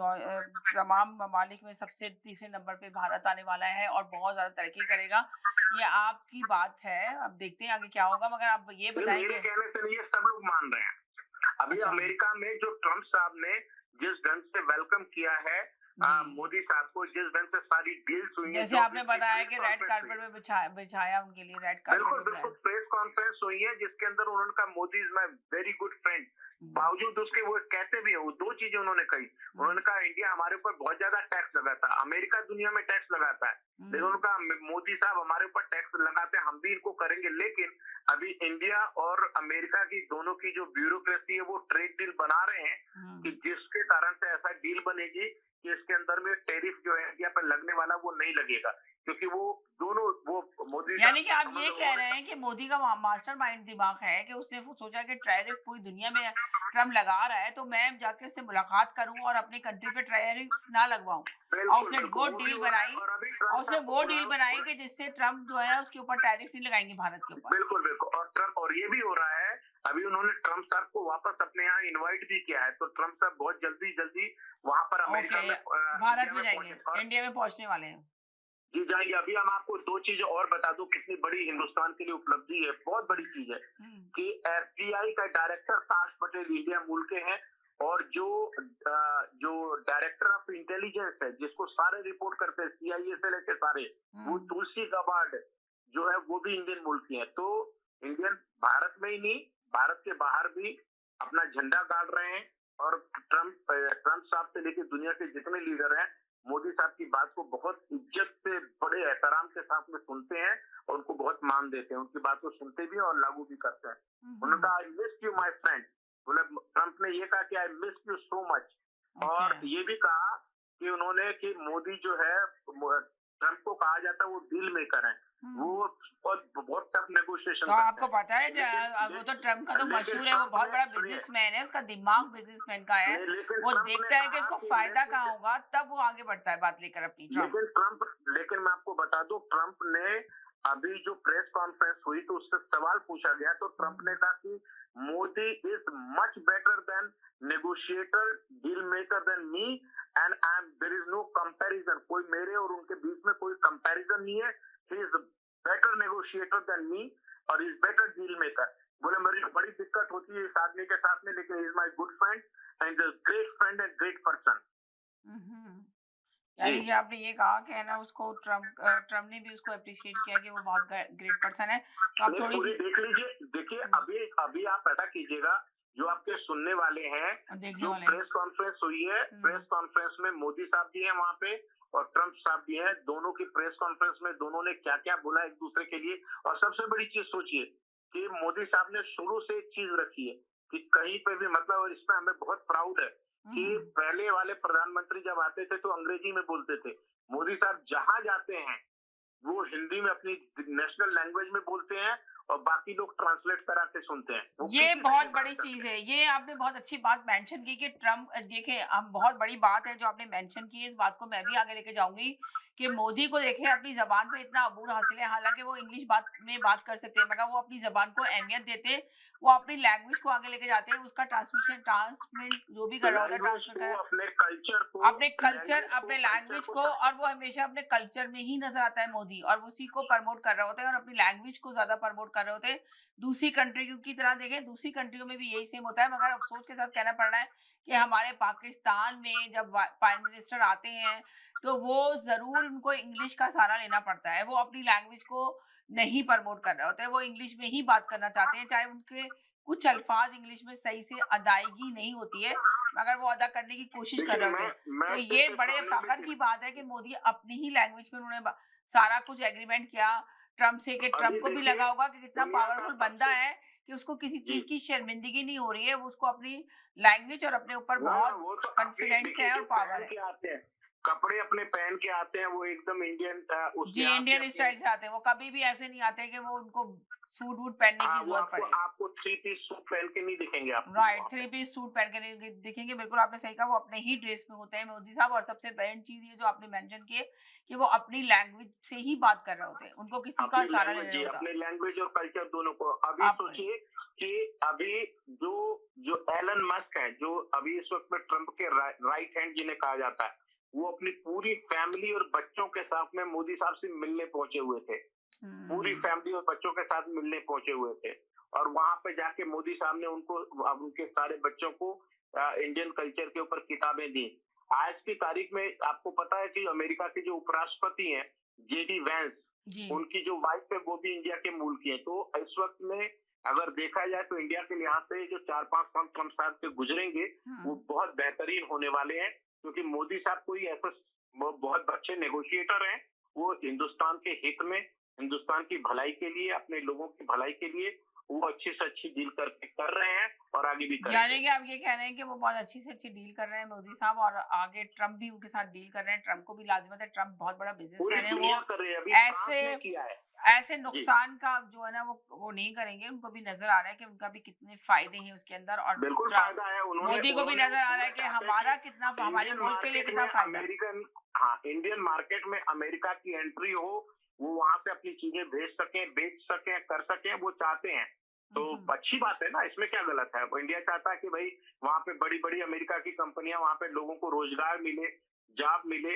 Speaker 1: तमाम ममालिक में सबसे तीसरे नंबर पे भारत आने वाला है और बहुत ज़्यादा तरक्की करेगा। ये आपकी बात है, अब देखते हैं आगे क्या होगा मगर आप ये
Speaker 2: ये मेरे
Speaker 1: बताएँगे।
Speaker 2: कहने से नहीं है, सब लोग मान रहे हैं। अभी
Speaker 1: अच्छा,
Speaker 2: अमेरिका में जो ट्रम्प साहब ने जिस ढंग से वेलकम किया है
Speaker 1: जी।
Speaker 2: मोदी साहब को, जिस ढंग से सारी डील्स हुई हैं,
Speaker 1: जैसे
Speaker 2: जो
Speaker 1: आपने
Speaker 2: इनकी
Speaker 1: बताया
Speaker 2: प्रेस
Speaker 1: कि रेड
Speaker 2: कॉन्फ्रेंस हुई
Speaker 1: कार्पेट
Speaker 2: है,
Speaker 1: में बिछाया उनके लिए रेड कार्पेट
Speaker 2: बिल्कुल, बिल्कुल,
Speaker 1: बिछाया।
Speaker 2: प्रेस कॉन्फ्रेंस हुई है जिसके अंदर उन्होंने कहा Modi is my very good friend.
Speaker 1: हुँ,
Speaker 2: बावजूद उसके वो कहते भी है, वो 2 चीजें उन्होंने कही।
Speaker 1: हुँ,
Speaker 2: उन्होंने कहा इंडिया हमारे ऊपर बहुत ज्यादा टैक्स लगाता है, अमेरिका दुनिया में टैक्स लगाता है। लेकिन
Speaker 1: हुँ,
Speaker 2: उनका मोदी साहब हमारे ऊपर टैक्स लगाते हैं, हम भी इनको करेंगे। लेकिन अभी इंडिया और अमेरिका की दोनों की जो ब्यूरोक्रेसी है वो ट्रेड डील बना रहे हैं कि
Speaker 1: हुँ।
Speaker 2: जिसके कारण से ऐसा डील बनेगी कि इसके अंदर में टैरिफ जो है इंडिया पर लगने वाला वो नहीं लगेगा। क्योंकि वो दोनों वो मोदी साहब
Speaker 1: यानी कि
Speaker 2: से
Speaker 1: आप
Speaker 2: संबंध
Speaker 1: ये कह
Speaker 2: उन्होंने
Speaker 1: रहे हैं कि मोदी का मास्टरमाइंड दिमाग है कि उसने वो सोचा कि टैरिफ पूरी दुनिया में ट्रम्प लगा रहा है, तो मैं जाके उससे मुलाकात करूँ और अपनी कंट्री पे टैरिफ ना लगवाऊँ। और
Speaker 2: बिल्कुल,
Speaker 1: उसने
Speaker 2: बिल्कुल,
Speaker 1: वो
Speaker 2: वो भी
Speaker 1: डील
Speaker 2: हो रहा है।
Speaker 1: बनाई
Speaker 2: और अभी
Speaker 1: और
Speaker 2: ट्रम्प
Speaker 1: उसने
Speaker 2: साहब को
Speaker 1: वो
Speaker 2: बुलाया
Speaker 1: डील बनाई कि जिससे ट्रम्प जो है ना उसके ऊपर टैरिफ नहीं लगाएँगे भारत के ऊपर।
Speaker 2: बिल्कुल, बिल्कुल। और ट्रम्प, और ये भी हो रहा है, अभी उन्होंने ट्रम्प साहब को वापस अपने यहाँ इनवाइट भी किया है। तो ट्रम्प साहब बहुत जल्दी-जल्दी वहाँ पर अमेरिका
Speaker 1: ओके,
Speaker 2: में
Speaker 1: भारत
Speaker 2: इंडिया
Speaker 1: में
Speaker 2: में
Speaker 1: जाएँगे,
Speaker 2: पहुँचे। और
Speaker 1: इंडिया में पहुँचने वाले हैं।
Speaker 2: जी जाएंगे। अभी हम आपको दो चीजें और बता दूं कितनी बड़ी हिंदुस्तान के लिए उपलब्धि है, बहुत बड़ी चीज है कि एफबीआई का डायरेक्टर ताज पटेल इंडिया मूल के हैं, और जो डायरेक्टर ऑफ इंटेलिजेंस है, जिसको सारे रिपोर्ट करते हैं सीआईए से लेके सारे, वो तुलसी गबार्ड जो है वो भी इंडियन मूल की है। तो इंडियन भारत में ही नहीं, भारत के बाहर भी अपना झंडा गाड़ रहे हैं, और ट्रंप साहब से लेकर दुनिया के जितने लीडर हैं मोदी साहब की बात को बहुत इज्जत से, बड़े एहतराम के साथ में सुनते हैं और उनको बहुत मान देते हैं, उनकी बात को सुनते भी हैं और लागू भी करते हैं। उन्होंने कहा I miss you my friend, बोले ट्रंप ने ये कहा कि I miss you so much, और ये भी कहा कि उन्होंने कि मोदी जो है, ट्रंप को कहा जाता है वो डील मेकर है, वो बहुत टफ नेगोशिएशन।
Speaker 1: तो आपको पता है वो तो ट्रम्प का तो मशहूर है, वो बहुत बड़ा बिजनेसमैन है, उसका दिमाग बिजनेसमैन का है, वो देखता है कि उसको फायदा कहाँ होगा तब वो आगे बढ़ता है बात लेकर अपनी।
Speaker 2: लेकिन मैं आपको बता दूं, ट्रंप ने अभी जो प्रेस कॉन्फ्रेंस हुई तो उससे सवाल पूछा गया, तो ट्रंप ने कहा कि Modi is much better than negotiator, deal maker than me, and there is no comparison, कोई मेरे और उनके बीच में कोई कंपैरिजन नहीं है, he is better negotiator than me और इज बेटर डील मेकर। बोले मेरी बड़ी दिक्कत होती है इस आदमी के साथ में, लेकिन is my good friend and great friend and great person.
Speaker 1: यानी कि आपने ये कहा कि है ना, उसको ट्रम्प ने भी उसको अप्रिशिएट किया कि वो बहुत ग्रेट पर्सन है। तो आप थोड़ी सी
Speaker 2: देख लीजिए, देखिए अभी आप ऐसा कीजिएगा, जो आपके सुनने वाले हैं, जो प्रेस कॉन्फ्रेंस हुई है, प्रेस कॉन्फ्रेंस में मोदी साहब भी हैं वहाँ पे और ट्रंप साहब भी हैं, दोनों की प्रेस कॉन्फ्रेंस में दोनों ने क्या क्या बोला एक दूसरे के लिए। और सबसे बड़ी चीज सोचिए कि मोदी साहब ने शुरू से एक चीज रखी है कि कहीं पे भी, मतलब, और इसमें हमें बहुत प्राउड है कि पहले वाले प्रधानमंत्री जब आते थे तो अंग्रेजी में बोलते थे, मोदी साहब जहां जाते हैं वो हिंदी में अपनी नेशनल लैंग्वेज में बोलते हैं और बाकी लोग ट्रांसलेट करा के सुनते हैं।
Speaker 1: ये बहुत बड़ी चीज है, ये आपने बहुत अच्छी बात मेंशन की कि ट्रम्प, देखिए हम, बहुत बड़ी बात है जो आपने मेंशन की है, इस बात को मैं भी आगे लेके जाऊंगी कि मोदी को देखिए अपनी जबान पे इतना अबूर हासिल है, हालांकि वो इंग्लिश बात कर सकते हैं, मगर वो अपनी जबान को अहमियत देते हैं, वो अपनी लैंग्वेज को आगे लेके जाते हैं, उसका ट्रांसमिट जो भी कर रहा होता है, ट्रांसफर कर अपने कल्चर, अपने लैंग्वेज को, और वो हमेशा अपने कल्चर में ही नजर आता है मोदी, और उसी को प्रमोट कर रहे होते हैं और अपनी लैंग्वेज को ज्यादा प्रमोट कर रहे होते हैं। दूसरी कंट्रियों की तरह देखें, दूसरी कंट्रियों में भी यही सेम होता है, मगर अफसोस के साथ कहना पड़ रहा है कि हमारे पाकिस्तान में जब प्राइम मिनिस्टर आते हैं तो वो जरूर उनको इंग्लिश का सहारा लेना पड़ता है, वो अपनी लैंग्वेज को नहीं प्रमोट कर रहे होते हैं, वो इंग्लिश में ही बात करना चाहते हैं, चाहे उनके कुछ अल्फाज इंग्लिश में सही से अदायगी नहीं होती है, मगर वो अदा करने की कोशिश कर रहे होते हैं। तो ये बड़े फख्र की बात है कि मोदी अपनी ही लैंग्वेज में उन्होंने सारा कुछ एग्रीमेंट किया ट्रम्प से, कि ट्रम्प को भी लगा होगा कि कितना पावरफुल बंदा है कि उसको किसी चीज की शर्मिंदगी नहीं हो रही है, वो उसको अपनी लैंग्वेज और अपने ऊपर बहुत कॉन्फिडेंस है और पावर है।
Speaker 2: कपड़े अपने पहन के आते हैं वो एकदम इंडियन,
Speaker 1: जी इंडियन स्टाइल से आते हैं, वो कभी भी ऐसे नहीं आते कि वो उनको सूट वूट पहनने की जरूरत पड़े।
Speaker 2: आपको 3 पीस सूट पहन के नहीं दिखेंगे आप,
Speaker 1: राइट, 3 पीस सूट पहन के नहीं दिखेंगे, बिल्कुल आपने सही कहा, वो अपने ही ड्रेस में होते हैं मोदी साहब। और सबसे बड़ी चीज ये जो आपने मेंशन की है कि वो अपनी लैंग्वेज से ही बात कर रहे होते हैं, उनको किसी का सहारा नहीं होता,
Speaker 2: अपने लैंग्वेज और कल्चर दोनों को। अभी सोचिए कि अभी जो एलन मस्क है, जो अभी इस वक्त में ट्रंप के राइट हैंड जिन्हें कहा जाता है, वो अपनी पूरी फैमिली और बच्चों के साथ में मोदी साहब से मिलने पहुंचे हुए थे, पूरी फैमिली और बच्चों के साथ मिलने पहुंचे हुए थे, और वहां पे जाके मोदी साहब ने उनको, उनके सारे बच्चों को इंडियन कल्चर के ऊपर किताबें दी। आज की तारीख में आपको पता है कि अमेरिका के जो उपराष्ट्रपति हैं जेडी वैंस, उनकी जो वाइफ है वो भी इंडिया के मूल की है। तो इस वक्त में अगर देखा जाए तो इंडिया के लिहाज से जो 4-5 साल ट्रंप साहब से गुजरेंगे वो बहुत बेहतरीन होने वाले हैं, क्योंकि मोदी साहब कोई ऐसा बहुत अच्छे नेगोशिएटर हैं, वो हिंदुस्तान के हित में, हिंदुस्तान की भलाई के लिए, अपने लोगों की भलाई के लिए वो अच्छी से अच्छी डील कर रहे हैं और आगे भी करेंगे।
Speaker 1: यानी कि आप ये कह रहे हैं कि वो बहुत अच्छी से अच्छी डील कर रहे हैं मोदी साहब, और आगे ट्रम्प भी उनके साथ डील कर रहे हैं, ट्रम्प को भी लाजमत है, ट्रम्प बहुत बड़ा बिजनेसमैन है, वो ऐसे नुकसान का जो है ना वो नहीं करेंगे, उनको भी नजर आ रहा है कि उनका भी कितने फायदे हैं उसके अंदर, और
Speaker 2: बिल्कुल फायदा है,
Speaker 1: मोदी को भी नजर आ रहा है कि हमारा कितना, हमारे मुल्क के लिए कितना फायदा।
Speaker 2: इंडियन मार्केट में अमेरिका की एंट्री हो, वो वहां से अपनी चीजें भेज सकें, बेच सकें, कर सकें, वो चाहते हैं, तो अच्छी बात है ना, इसमें क्या गलत है। वो इंडिया चाहता है कि भाई वहां पे बड़ी बड़ी अमेरिका की कंपनियां, वहां पे लोगों को रोजगार मिले, जॉब मिले,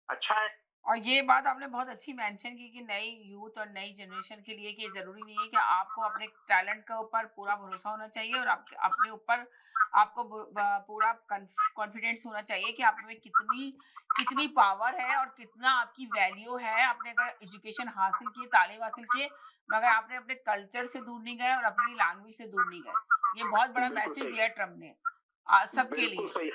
Speaker 2: अच्छा है।
Speaker 1: और ये बात आपने बहुत अच्छी मेंशन की कि नई यूथ और नई जनरेशन के लिए कि ये ज़रूरी नहीं है कि आपको अपने टैलेंट के ऊपर पूरा भरोसा होना चाहिए और आपके अपने ऊपर आपको पूरा कॉन्फिडेंस होना चाहिए कि आप में कितनी कितनी पावर है और कितना आपकी वैल्यू है। आपने अगर एजुकेशन हासिल की, तालीम हासिल की, मगर आपने अपने कल्चर से दूर नहीं गए और अपनी लैंग्वेज से दूर नहीं गए। ये बहुत बड़ा
Speaker 2: बिल्कुल
Speaker 1: मैसेज
Speaker 2: सही,
Speaker 1: दिया है ट्रम्प ने सबके
Speaker 2: बिल्कुल
Speaker 1: लिए।
Speaker 2: सही।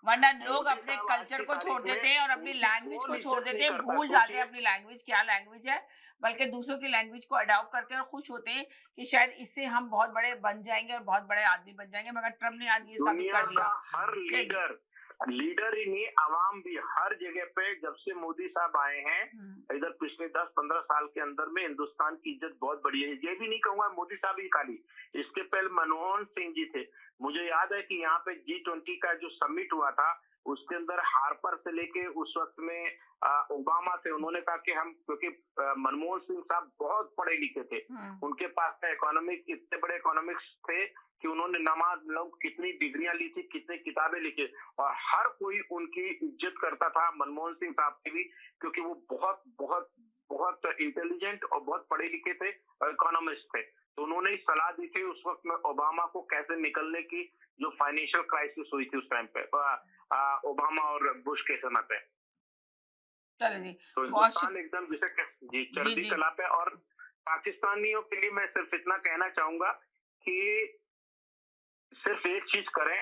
Speaker 1: वरना लोग
Speaker 2: मोदी
Speaker 1: अपने
Speaker 2: साहब आज
Speaker 1: कल्चर
Speaker 2: की
Speaker 1: को छोड़
Speaker 2: तारीख में
Speaker 1: देते हैं और अपनी
Speaker 2: उनकी
Speaker 1: लैंग्वेज को
Speaker 2: कौन
Speaker 1: छोड़
Speaker 2: इज्जत
Speaker 1: देते
Speaker 2: नहीं
Speaker 1: हैं,
Speaker 2: करता,
Speaker 1: भूल जाते हैं
Speaker 2: सोचिए।
Speaker 1: अपनी लैंग्वेज क्या लैंग्वेज है, बल्कि दूसरों की लैंग्वेज को अडॉप्ट करते हैं और खुश होते हैं कि शायद इससे हम बहुत बड़े बन जाएँगे और बहुत बड़े आदमी बन जाएँगे। मगर ट्रम्प ने आज ये साबित
Speaker 2: दुनिया
Speaker 1: कर
Speaker 2: का
Speaker 1: दिया
Speaker 2: हर
Speaker 1: कि
Speaker 2: लीडर, लीडर ही नहीं, आवाम भी हर जगह पे जब से मोदी साहब आए हैं,
Speaker 1: हुँ,
Speaker 2: इधर पिछले 10-15 साल के अंदर में हिंदुस्तान की इज्जत बहुत बढ़ी है। ये भी नहीं कहूंगा मोदी साहब ही खाली, इसके पहले मनमोहन सिंह जी थे। मुझे याद है कि यहाँ पे G20 का जो समिट हुआ था, उसके अंदर हार्पर से लेके उस वक्त में ओबामा थे। उन्होंने कहा कि हम, क्योंकि मनमोहन सिंह साहब बहुत पढ़े लिखे थे,
Speaker 1: हुँ।
Speaker 2: उनके पास इकोनॉमिक, इतने बड़े इकोनॉमिक्स थे कि उन्होंने नमाज लोग कितनी डिग्रियां ली थी, कितनी किताबें लिखी, और हर कोई उनकी इज्जत करता था, मनमोहन सिंह साहब की भी, क्योंकि वो बहुत बहुत बहुत इंटेलिजेंट और बहुत पढ़े लिखे थे और इकोनॉमिस्ट थे। तो उन्होंने ही सलाह दी थी उस वक्त में ओबामा को कैसे निकलने की, जो फाइनेंशियल क्राइसिस हुई थी उस टाइम पे ओबामा और बुश के समय पे।
Speaker 1: चलो जी,
Speaker 2: तो
Speaker 1: बहुत
Speaker 2: हिंदुस्तान एकदम जिसे जी
Speaker 1: जी,
Speaker 2: चढ़ती
Speaker 1: जी।
Speaker 2: कला पे। और पाकिस्तानियों के लिए मैं सिर्फ इतना कहना चाहूंगा कि सिर्फ एक चीज करें,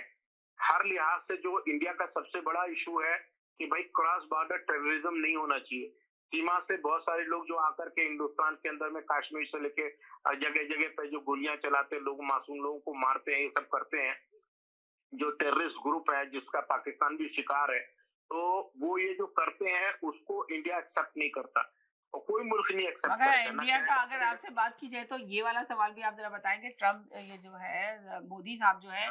Speaker 2: हर लिहाज से जो इंडिया का सबसे बड़ा इशू है कि भाई क्रॉस बॉर्डर टेररिज्म नहीं होना चाहिए। सीमा से बहुत सारे लोग जो आकर के हिंदुस्तान के अंदर में कश्मीर से लेके जगह जगह पे जो गोलियां चलाते हैं, लोग मासूम लोगों को मारते हैं, ये सब करते हैं, जो टेररिस्ट ग्रुप है जिसका पाकिस्तान भी शिकार है, तो वो ये जो करते हैं उसको इंडिया एक्सेप्ट नहीं करता और कोई मुल्क नहीं एक्सेप्ट
Speaker 1: मगर
Speaker 2: करेगा ना,
Speaker 1: इंडिया का
Speaker 2: चाइना
Speaker 1: अगर
Speaker 2: करेगा।
Speaker 1: आपसे बात की जाए तो ये वाला सवाल भी आप ज़रा बताएँगे ट्रम्प ये जो है मोदी साहब जो है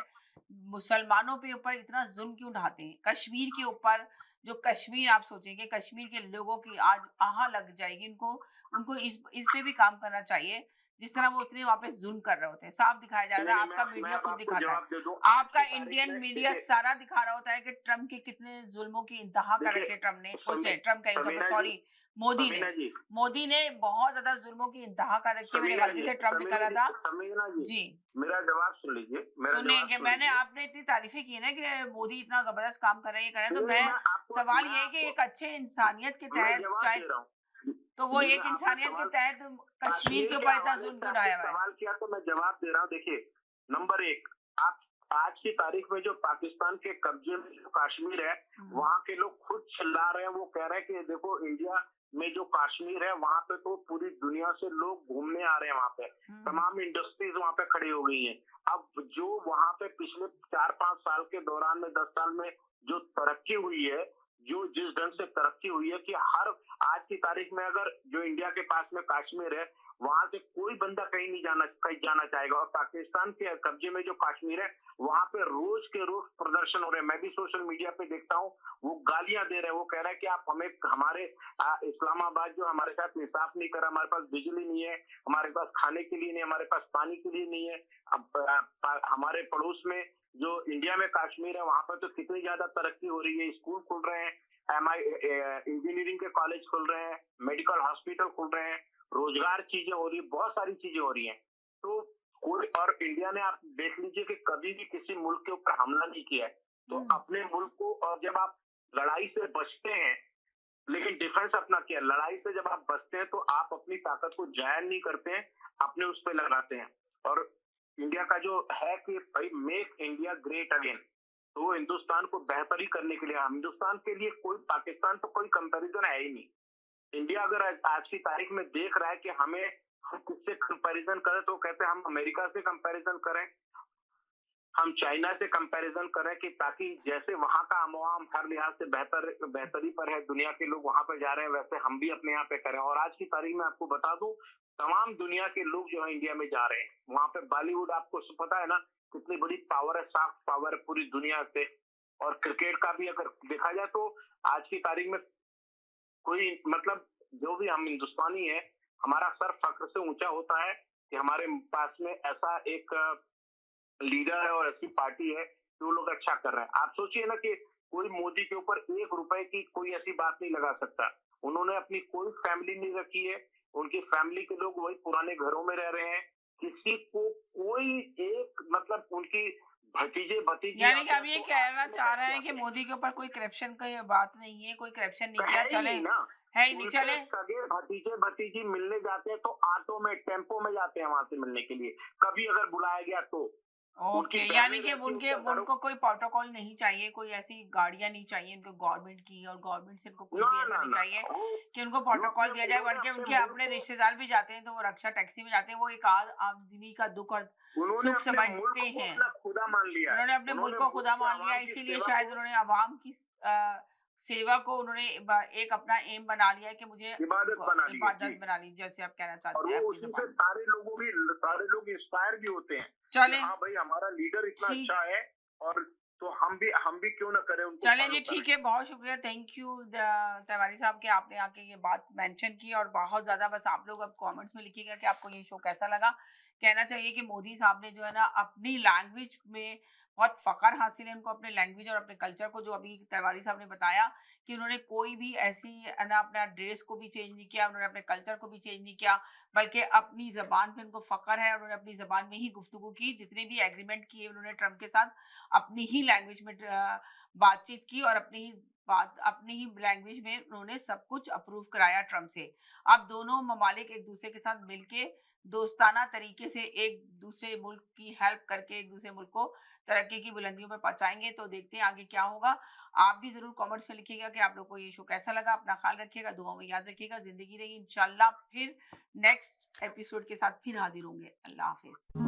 Speaker 1: मुसलमानों पे ऊपर इतना ज़ुल्म क्यों ढाते हैं? कश्मीर के ऊपर जो कश्मीर आप सोचेंगे कश्मीर के लोगों की आज आह लग जाएगी उनको उनको इस पे भी काम करना चाहिए। जिस तरह वो उतने वहाँ पे ज़ुल्म कर रहे होते हैं। साफ दिखाया जा
Speaker 2: नहीं
Speaker 1: रहा है
Speaker 2: नहीं,
Speaker 1: आपका
Speaker 2: मैं
Speaker 1: मीडिया
Speaker 2: अब
Speaker 1: खुद
Speaker 2: आपको
Speaker 1: दिखाता है।
Speaker 2: जवाब दे दूं। आज
Speaker 1: आपका
Speaker 2: की तारीख
Speaker 1: इंडियन
Speaker 2: में
Speaker 1: मीडिया
Speaker 2: देखिए,
Speaker 1: सारा दिखा रहा होता है कि ट्रम्प के कितने ज़ुल्मों की इंतहा कर रखी है ट्रम्प ने उसने ट्रम्प कहीं तो
Speaker 2: समीना जी,
Speaker 1: सॉरी मोदी ने।
Speaker 2: समीना जी,
Speaker 1: मोदी ने बहुत ज़्यादा ज़ुल्मों की इंतहा कर रखी है, मैंने
Speaker 2: समीना
Speaker 1: गलती
Speaker 2: जी,
Speaker 1: से ट्रम्प
Speaker 2: समीना
Speaker 1: निकाला
Speaker 2: जी,
Speaker 1: था।
Speaker 2: समीना जी,
Speaker 1: जी,
Speaker 2: मेरा जवाब सुन लीजिए, मेरा जवाब
Speaker 1: सुनेंगे
Speaker 2: सुन
Speaker 1: मैंने
Speaker 2: लीजिए।
Speaker 1: आपने इतनी तारीफ़ें की ना कि मोदी इतना ज़बरदस्त काम कर रहे हैं, ये कर रहे हैं, तो
Speaker 2: नहीं नहीं,
Speaker 1: मैं सवाल
Speaker 2: मैं
Speaker 1: ये है कि
Speaker 2: आपको
Speaker 1: एक अच्छे इंसानियत के
Speaker 2: मैं
Speaker 1: तहत
Speaker 2: जवाब
Speaker 1: चाहे
Speaker 2: दे रहा हूँ
Speaker 1: तो वो
Speaker 2: जी। मैं
Speaker 1: एक
Speaker 2: आपने
Speaker 1: इंसानियत के
Speaker 2: सवाल
Speaker 1: तहत कश्मीर
Speaker 2: कश्मीर
Speaker 1: के
Speaker 2: के
Speaker 1: ऊपर इतना
Speaker 2: हवाले
Speaker 1: ज़ुल्म
Speaker 2: से
Speaker 1: क्यों
Speaker 2: आपने
Speaker 1: ढाया हुआ है?
Speaker 2: सवाल किया तो मैं जवाब दे रहा हूँ। देखिए, नंबर एक, आप आज की तारीख में जो पाकिस्तान के कब्जे में जो कश्मीर है,
Speaker 1: हुँ,
Speaker 2: वहाँ के लोग खुद चिल्ला रहे हैं, वो कह रहे हैं कि देखो इंडिया में जो कश्मीर है वहाँ पे तो पूरी दुनिया से लोग घूमने आ रहे हैं, वहाँ पे
Speaker 1: हुँ,
Speaker 2: तमाम इंडस्ट्रीज वहाँ पे खड़ी हो गई हैं। अब जो वहाँ पे पिछले 4-5 साल के दौरान में, 10 साल में जो तरक्की हुई है, जो जिस ढंग से तरक्की हुई है कि हर आज की तारीख में अगर जो इंडिया के पास में कश्मीर है, वहां से कोई बंदा कहीं जाना चाहेगा। और पाकिस्तान के कब्जे में जो कश्मीर है, वहां पे रोज के रोज प्रदर्शन हो रहे हैं। मैं भी सोशल मीडिया पे देखता हूँ, वो गालियां दे रहे हैं, वो कह रहे हैं कि आप हमें, हमारे इस्लामाबाद जो हमारे साथ इंसाफ नहीं कर रहा, हमारे पास बिजली नहीं है, हमारे पास खाने के लिए नहीं, हमारे पास पानी के लिए नहीं है। अब हमारे पड़ोस में जो इंडिया में कश्मीर है, वहां पर तो कितनी ज्यादा तरक्की हो रही है, स्कूल खुल रहे हैं, इंजीनियरिंग के कॉलेज खुल रहे हैं, मेडिकल हॉस्पिटल खुल रहे हैं, रोजगार चीजें हो रही है, बहुत सारी चीजें हो रही हैं। तो कोई, और इंडिया ने, आप देख लीजिए कि कभी भी किसी मुल्क के ऊपर हमला नहीं किया है। तो
Speaker 1: हुँ,
Speaker 2: अपने मुल्क को, और जब आप लड़ाई से बचते हैं, लेकिन डिफेंस अपना किया, लड़ाई से जब आप बचते हैं तो आप अपनी ताकत को जाया नहीं करते हैं, अपने उस पर लगाते हैं। और इंडिया का जो है कि भाई मेक इंडिया ग्रेट अगेन, तो वो हिंदुस्तान को बेहतरी करने के लिए, हिंदुस्तान के लिए कोई, पाकिस्तान तो कोई कंपैरिजन है ही नहीं। इंडिया अगर आज की तारीख में देख रहा है कि हमें, हम किससे कंपैरिजन करें, तो कहते हैं हम अमेरिका से कंपैरिजन करें, हम चाइना से कंपैरिजन करें, कि ताकि जैसे वहां का अमवाम हर लिहाज से बेहतरी पर है, दुनिया के लोग वहां पर जा रहे हैं, वैसे हम भी अपने यहाँ पे करें। और आज की तारीख में आपको बता दूं, तमाम दुनिया के लोग जो है इंडिया में जा रहे हैं। वहां पे बॉलीवुड, आपको पता है ना कितनी बड़ी पावर है, सॉफ्ट पावर है पूरी दुनिया से। और क्रिकेट का भी अगर देखा जाए तो आज की तारीख में कोई, मतलब जो भी हम हिंदुस्तानी है, हमारा सर फख्र से ऊंचा होता है कि हमारे पास में ऐसा एक लीडर है और ऐसी पार्टी है कि वो लोग अच्छा कर रहे हैं। आप सोचिए ना कि कोई मोदी के ऊपर 1 रुपए की कोई ऐसी बात नहीं लगा सकता। उन्होंने अपनी कोई फैमिली नहीं रखी है, उनकी फैमिली के लोग वही पुराने घरों में रह रहे हैं, किसी को कोई एक मतलब उनकी भतीजे भतीजी
Speaker 1: यानी कि
Speaker 2: आते
Speaker 1: आप
Speaker 2: हैं
Speaker 1: ये
Speaker 2: तो
Speaker 1: कहना
Speaker 2: आते में
Speaker 1: चाह रहे
Speaker 2: कैसे
Speaker 1: हैं कि
Speaker 2: आते हैं?
Speaker 1: मोदी के ऊपर कोई करप्शन का बात नहीं है, कोई करप्शन नहीं किया,
Speaker 2: है ही
Speaker 1: चले
Speaker 2: नहीं ना।
Speaker 1: है ही नहीं,
Speaker 2: उनके
Speaker 1: चले
Speaker 2: सगे भतीजे भतीजी मिलने जाते हैं तो ऑटो में टेम्पो में जाते हैं वहां से मिलने के लिए, कभी अगर बुलाया गया तो। उनकी
Speaker 1: ओके, यानी
Speaker 2: बहनें
Speaker 1: कि
Speaker 2: रहती हैं
Speaker 1: उनके
Speaker 2: उनके घरों।
Speaker 1: उनको कोई प्रोटोकॉल नहीं चाहिए, कोई ऐसी गाड़ियां नहीं चाहिए उनको गवर्नमेंट की, और गवर्नमेंट से उनको कुछ
Speaker 2: ना
Speaker 1: भी ऐसा
Speaker 2: ना
Speaker 1: नहीं
Speaker 2: ना
Speaker 1: चाहिए कि उनको
Speaker 2: वो
Speaker 1: प्रोटोकॉल
Speaker 2: अपने
Speaker 1: दिया जाए,
Speaker 2: उन्होंने
Speaker 1: बल्कि
Speaker 2: अपने
Speaker 1: उनके
Speaker 2: मुल्क
Speaker 1: अपने
Speaker 2: को
Speaker 1: रिश्तेदार भी जाते हैं तो वो रक्षा टैक्सी में जाते हैं, वो एक आदमी का दुख और
Speaker 2: उन्होंने
Speaker 1: सुख
Speaker 2: अपने मुल्क
Speaker 1: समझते
Speaker 2: को
Speaker 1: हैं।
Speaker 2: अपना खुदा मान लिया है।
Speaker 1: उन्होंने अपने मुल्क
Speaker 2: उन्होंने
Speaker 1: को
Speaker 2: मुल्क
Speaker 1: खुदा
Speaker 2: के
Speaker 1: मान लिया,
Speaker 2: अवाम की
Speaker 1: इसीलिए
Speaker 2: सेवा
Speaker 1: शायद
Speaker 2: को
Speaker 1: उन्होंने अवाम की सेवा को उन्होंने एक अपना एम बना लिया है कि मुझे
Speaker 2: इबादत बना ली है जी।
Speaker 1: इबादत बना ली, जैसे आप कहना
Speaker 2: और
Speaker 1: चाहते
Speaker 2: वो
Speaker 1: हैं अपनी
Speaker 2: उसी से
Speaker 1: जबान।
Speaker 2: सारे लोग इंस्पायर भी होते हैं कि
Speaker 1: चलें,
Speaker 2: हाँ भाई हमारा लीडर इतना
Speaker 1: ठीक,
Speaker 2: अच्छा है, और तो हम भी क्यों ना करें, उनको
Speaker 1: चलें
Speaker 2: फॉलो
Speaker 1: जी,
Speaker 2: करें।
Speaker 1: ठीक है, बहुत शुक्रिया, थैंक यू तिवारी साहब कि आपने आके ये बात मेंशन की, और बहुत ज़्यादा बस आप लोग अब कमेंट्स में लिखिएगा कि आपको ये शो कैसा लगा। कहना चाहिए कि मोदी साहब ने जो है ना अपनी लैंग्वेज में बहुत फ़ख्र हासिल है उनको, अपने लैंग्वेज और अपने कल्चर को, जो अभी तिवारी साहब ने बताया कि उन्होंने कोई भी ऐसी है ना अपना ड्रेस को भी चेंज नहीं किया, उन्होंने अपने कल्चर को भी चेंज नहीं किया, बल्कि अपनी ज़बान पे उनको फ़ख्र है, उन्होंने अपनी ज़बान में ही गुफ्तगू की, जितने भी एग्रीमेंट किए उन्होंने ट्रंप के साथ अपनी ही लैंग्वेज में बातचीत की, और अपनी ही लैंग्वेज में उन्होंने सब कुछ अप्रूव कराया ट्रंप से। अब दोनों ममालिक एक दूसरे के साथ मिलके दोस्ताना तरीके से एक दूसरे मुल्क की हेल्प करके एक दूसरे मुल्क को तरक्की की बुलंदियों पर पहुंचाएंगे। तो देखते हैं आगे क्या होगा। आप भी जरूर कमेंट्स में लिखिएगा कि आप लोग को ये शो कैसा लगा। अपना ख्याल रखिएगा, दुआ में याद रखिएगा। जिंदगी रही इंशाल्लाह, फिर नेक्स्ट एपिसोड के साथ फिर हाजिर होंगे। अल्लाह हाफिज।